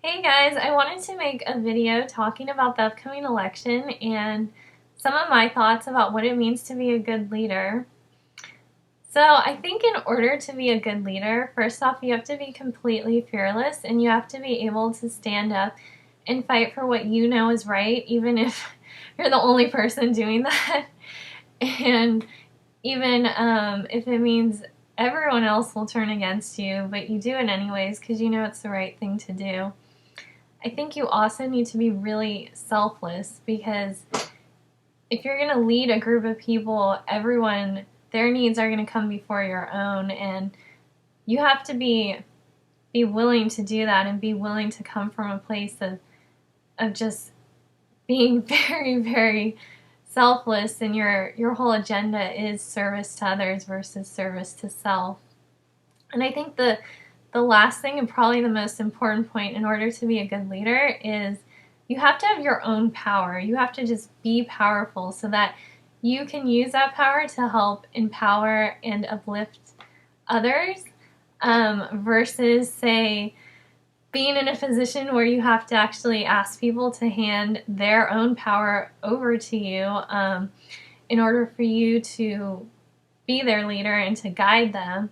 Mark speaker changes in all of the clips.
Speaker 1: Hey guys, I wanted to make a video talking about the upcoming election and some of my thoughts about what it means to be a good leader. So I think in order to be a good leader, first off, you have to be completely fearless and you have to be able to stand up and fight for what you know is right, even if you're the only person doing that. And even if it means everyone else will turn against you, but you do it anyways because you know it's the right thing to do. I think you also need to be really selfless because if you're going to lead a group of people, their needs are going to come before your own, and you have to be willing to do that and be willing to come from a place of just being very, very selfless, and your whole agenda is service to others versus service to self. And I think the last thing, and probably the most important point in order to be a good leader, is you have to have your own power. You have to just be powerful so that you can use that power to help empower and uplift others, versus, say, being in a position where you have to actually ask people to hand their own power over to you in order for you to be their leader and to guide them.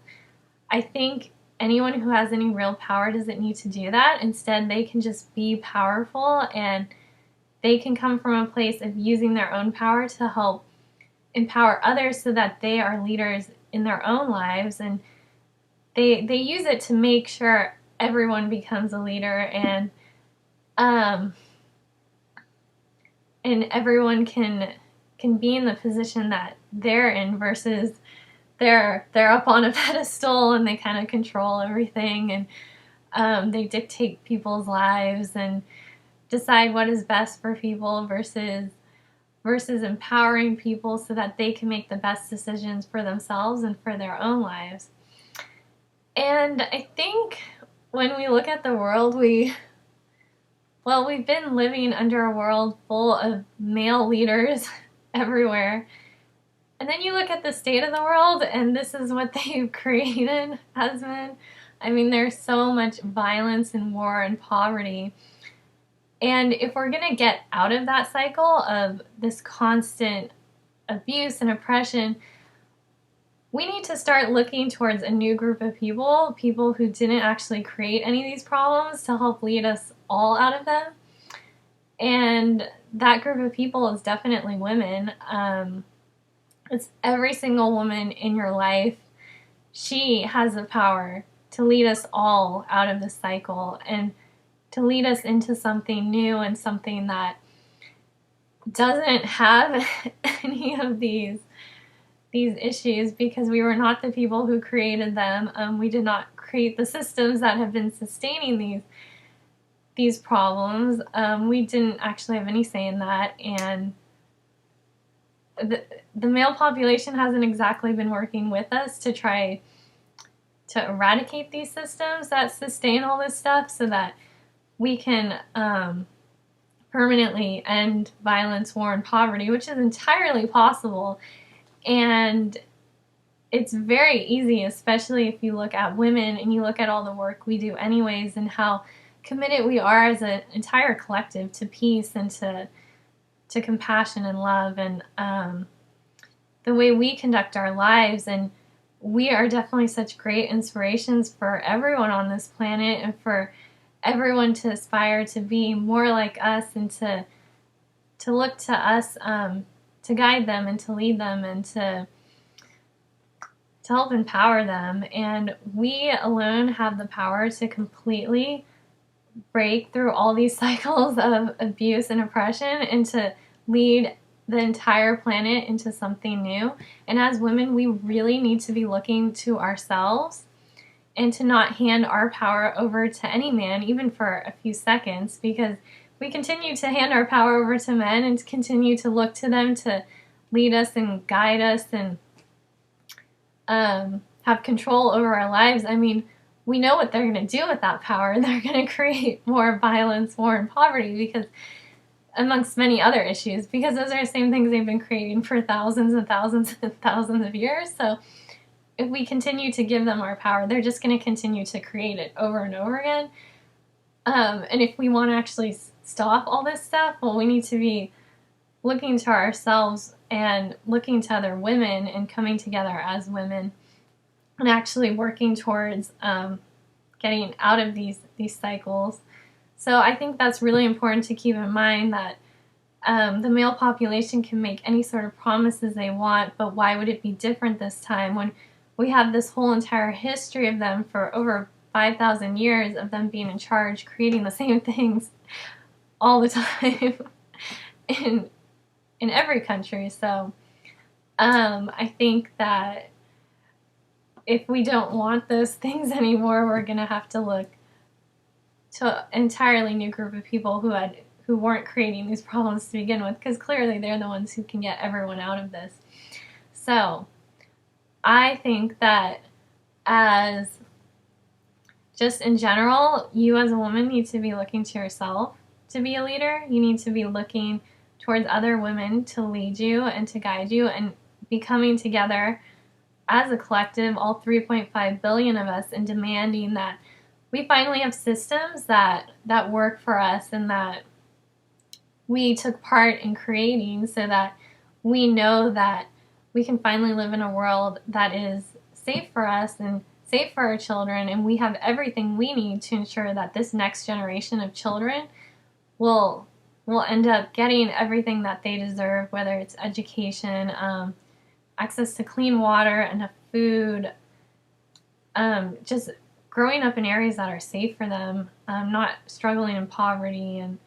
Speaker 1: I think anyone who has any real power doesn't need to do that. Instead, they can just be powerful, and they can come from a place of using their own power to help empower others so that they are leaders in their own lives, and they use it to make sure everyone becomes a leader, and everyone can be in the position that they're in versus they're up on a pedestal and they kind of control everything, and they dictate people's lives and decide what is best for people versus empowering people so that they can make the best decisions for themselves and for their own lives. And I think when we look at the world, we've been living under a world full of male leaders everywhere. And then you look at the state of the world, and this is what they've created as men. I mean, there's so much violence and war and poverty. And if we're going to get out of that cycle of this constant abuse and oppression, we need to start looking towards a new group of people who didn't actually create any of these problems, to help lead us all out of them. And that group of people is definitely women. It's every single woman in your life. She has the power to lead us all out of this cycle and to lead us into something new and something that doesn't have any of these issues, because we were not the people who created them. We did not create the systems that have been sustaining these problems. We didn't actually have any say in that, and the male population hasn't exactly been working with us to try to eradicate these systems that sustain all this stuff so that we can permanently end violence, war, and poverty, which is entirely possible. And it's very easy, especially if you look at women and you look at all the work we do anyways, and how committed we are as an entire collective to peace and to compassion and love, and the way we conduct our lives. And we are definitely such great inspirations for everyone on this planet, and for everyone to aspire to be more like us, and to look to us to guide them and to lead them and to help empower them. And we alone have the power to completely break through all these cycles of abuse and oppression, and to lead the entire planet into something new. And as women, we really need to be looking to ourselves and to not hand our power over to any man, even for a few seconds, because we continue to hand our power over to men and continue to look to them to lead us and guide us and have control over our lives. I mean, we know what they're going to do with that power. They're going to create more violence, war, and poverty, because amongst many other issues, because those are the same things they've been creating for thousands and thousands and thousands of years. So if we continue to give them our power, they're just going to continue to create it over and over again. And if we want to actually stop all this stuff, well, we need to be looking to ourselves and looking to other women and coming together as women and actually working towards getting out of these cycles. So I think that's really important to keep in mind, that the male population can make any sort of promises they want, but why would it be different this time when we have this whole entire history of them for over 5,000 years of them being in charge, creating the same things all the time in every country. So I think that if we don't want those things anymore, we're going to have to look to an entirely new group of people who weren't creating these problems to begin with, because clearly they're the ones who can get everyone out of this. So I think that, as just in general, you as a woman need to be looking to yourself to be a leader. You need to be looking towards other women to lead you and to guide you, and be coming together as a collective, all 3.5 billion of us, and demanding that we finally have systems that work for us and that we took part in creating, so that we know that we can finally live in a world that is safe for us and safe for our children, and we have everything we need to ensure that this next generation of children will end up getting everything that they deserve, whether it's education, access to clean water, enough food, just growing up in areas that are safe for them, not struggling in poverty, and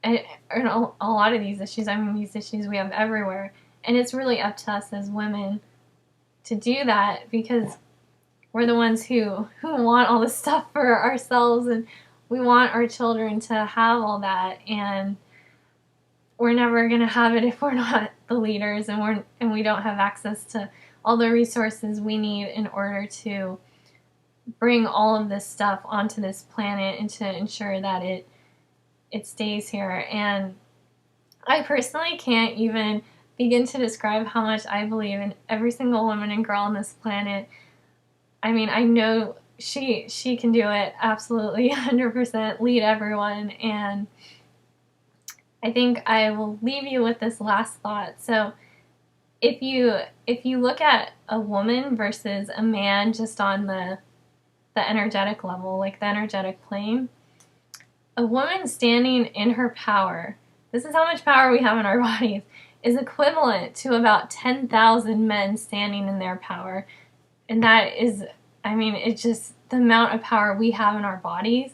Speaker 1: a lot of these issues, I mean, these issues we have everywhere. And it's really up to us as women to do that, because we're the ones who want all this stuff for ourselves, and we want our children to have all that, and we're never going to have it if we're not the leaders, and we don't have access to all the resources we need in order to bring all of this stuff onto this planet and to ensure that it stays here. And I personally can't even begin to describe how much I believe in every single woman and girl on this planet. I mean, I know she can do it absolutely 100%, lead everyone. And I think I will leave you with this last thought. So if you look at a woman versus a man just on the energetic level, like the energetic plane, a woman standing in her power, this is how much power we have in our bodies, is equivalent to about 10,000 men standing in their power. And that is, I mean, it's just, the amount of power we have in our bodies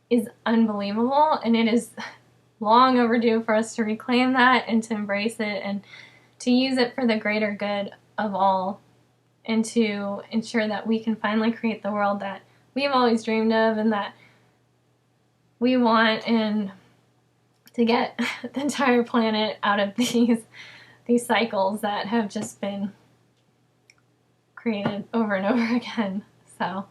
Speaker 1: is unbelievable, and it is long overdue for us to reclaim that and to embrace it and to use it for the greater good of all, and to ensure that we can finally create the world that we've always dreamed of and that we want, and to get the entire planet out of these cycles that have just been created over and over again. So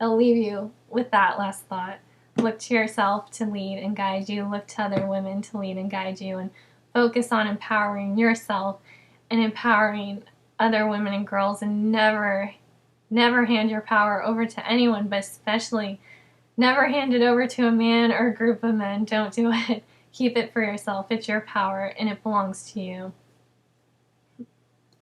Speaker 1: I'll leave you with that last thought. Look to yourself to lead and guide you. Look to other women to lead and guide you, and focus on empowering yourself and empowering other women and girls, and never hand your power over to anyone, but especially never hand it over to a man or a group of men. Don't do it. Keep it for yourself. It's your power and it belongs to you.